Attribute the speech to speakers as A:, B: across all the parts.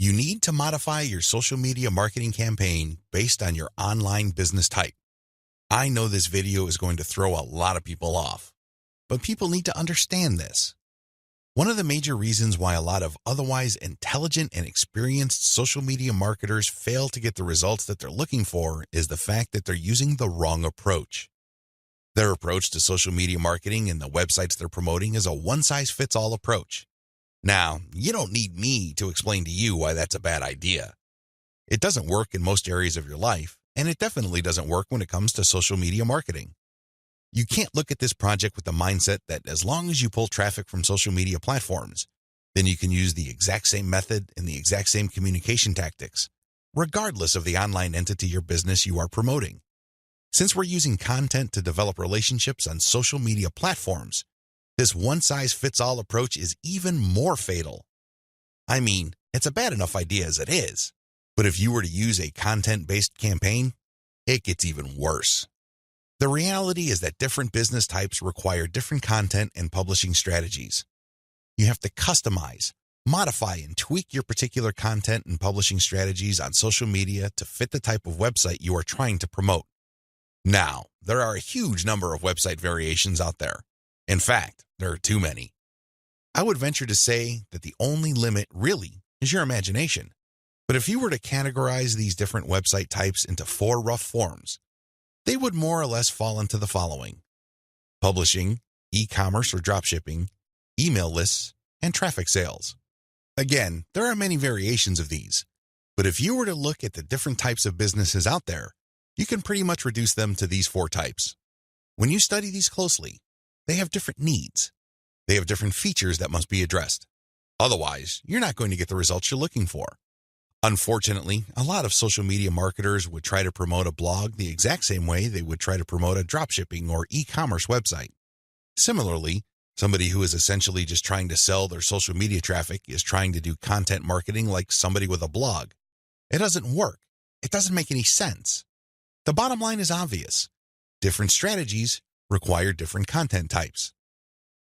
A: You need to modify your social media marketing campaign based on your online business type. I know this video is going to throw a lot of people off, but people need to understand this. One of the major reasons why a lot of otherwise intelligent and experienced social media marketers fail to get the results that they're looking for is the fact that they're using the wrong approach. Their approach to social media marketing and the websites they're promoting is a one-size-fits-all approach. Now, you don't need me to explain to you why that's a bad idea. It doesn't work in most areas of your life, and it definitely doesn't work when it comes to social media marketing. You can't look at this project with the mindset that as long as you pull traffic from social media platforms, then you can use the exact same method and the exact same communication tactics, regardless of the online entity or business you are promoting. Since we're using content to develop relationships on social media platforms, this one-size-fits-all approach is even more fatal. I mean, it's a bad enough idea as it is, but if you were to use a content-based campaign, it gets even worse. The reality is that different business types require different content and publishing strategies. You have to customize, modify, and tweak your particular content and publishing strategies on social media to fit the type of website you are trying to promote. Now, there are a huge number of website variations out there. In fact, there are too many. I would venture to say that the only limit really is your imagination. But if you were to categorize these different website types into 4 rough forms, they would more or less fall into the following: publishing, e-commerce or dropshipping, email lists, and traffic sales. Again, there are many variations of these, but if you were to look at the different types of businesses out there, you can pretty much reduce them to these 4 types. When you study these closely, they have different needs. They have different features that must be addressed. Otherwise, you're not going to get the results you're looking for. Unfortunately, a lot of social media marketers would try to promote a blog the exact same way they would try to promote a dropshipping or e-commerce website. Similarly, somebody who is essentially just trying to sell their social media traffic is trying to do content marketing like somebody with a blog. It doesn't work. It doesn't make any sense. The bottom line is obvious. Different strategies require different content types.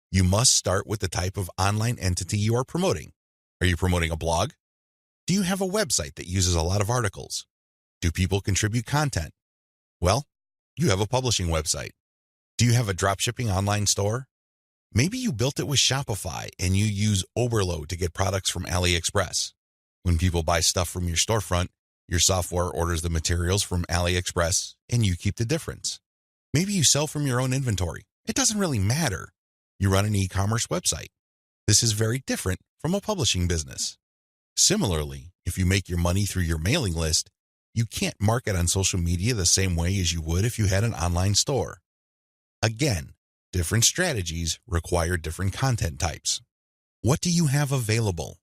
A: You must start with the type of online entity you are promoting. Are you promoting a blog? Do you have a website that uses a lot of articles? Do people contribute content? Well, you have a publishing website. Do you have a dropshipping online store? Maybe you built it with Shopify and you use Oberlo to get products from AliExpress. When people buy stuff from your storefront, your software orders the materials from AliExpress and you keep the difference. Maybe you sell from your own inventory. It doesn't really matter. You run an e-commerce website. This is very different from a publishing business. Similarly, if you make your money through your mailing list, you can't market on social media the same way as you would if you had an online store. Again, different strategies require different content types. What do you have available?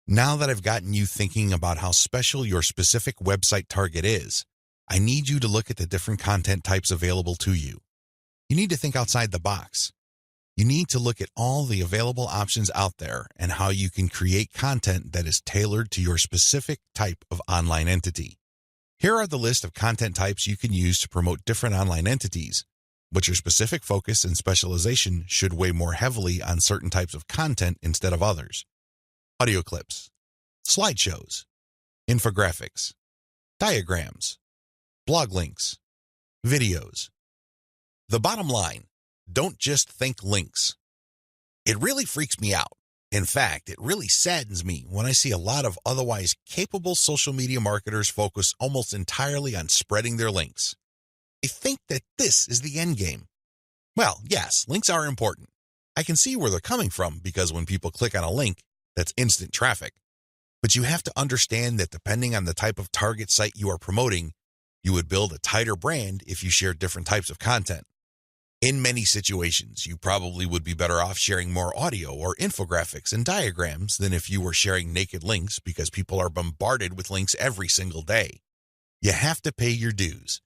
A: Now that I've gotten you thinking about how special your specific website target is, I need you to look at the different content types available to you. You need to think outside the box. You need to look at all the available options out there and how you can create content that is tailored to your specific type of online entity. Here are the list of content types you can use to promote different online entities, but your specific focus and specialization should weigh more heavily on certain types of content instead of others. Audio clips, slideshows, infographics, diagrams, blog links, videos. The bottom line: don't just think links. It really freaks me out. In fact, it really saddens me when I see a lot of otherwise capable social media marketers focus almost entirely on spreading their links. They think that this is the end game. Well, yes, links are important. I can see where they're coming from because when people click on a link, that's instant traffic. But you have to understand that depending on the type of target site you are promoting, you would build a tighter brand if you share different types of content. In many situations, you probably would be better off sharing more audio or infographics and diagrams than if you were sharing naked links because people are bombarded with links every single day. You have to pay your dues.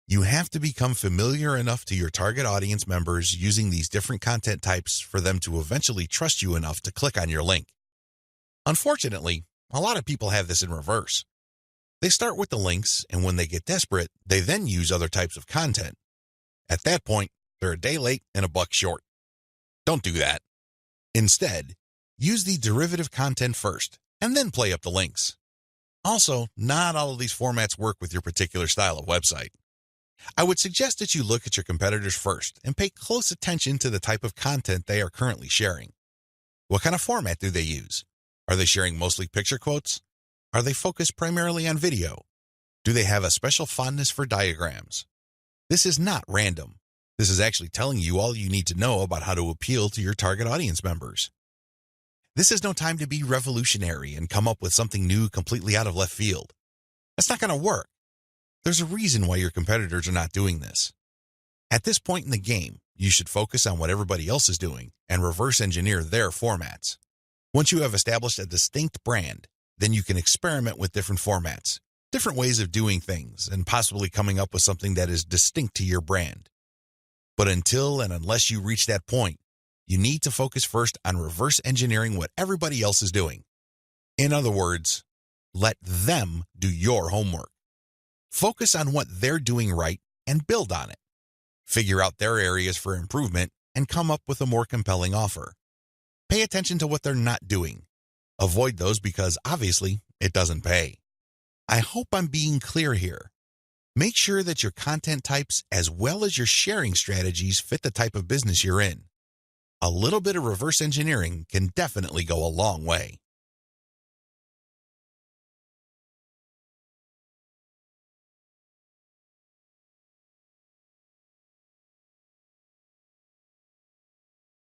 A: You have to become familiar enough to your target audience members using these different content types for them to eventually trust you enough to click on your link. Unfortunately, a lot of people have this in reverse. They start with the links, and when they get desperate, they then use other types of content. At that point, they're a day late and a buck short. Don't do that. Instead, use the derivative content first and then play up the links. Also, not all of these formats work with your particular style of website. I would suggest that you look at your competitors first and pay close attention to the type of content they are currently sharing. What kind of format do they use? Are they sharing mostly picture quotes? Are they focused primarily on video? Do they have a special fondness for diagrams? This is not random. This is actually telling you all you need to know about how to appeal to your target audience members. This is no time to be revolutionary and come up with something new completely out of left field. That's not going to work. There's a reason why your competitors are not doing this. At this point in the game, you should focus on what everybody else is doing and reverse engineer their formats. Once you have established a distinct brand, then you can experiment with different formats, different ways of doing things, and possibly coming up with something that is distinct to your brand. But until and unless you reach that point, you need to focus first on reverse engineering what everybody else is doing. In other words, let them do your homework. Focus on what they're doing right and build on it. Figure out their areas for improvement and come up with a more compelling offer. Pay attention to what they're not doing. Avoid those because obviously it doesn't pay. I hope I'm being clear here. Make sure that your content types as well as your sharing strategies fit the type of business you're in. A little bit of reverse engineering can definitely go a long way.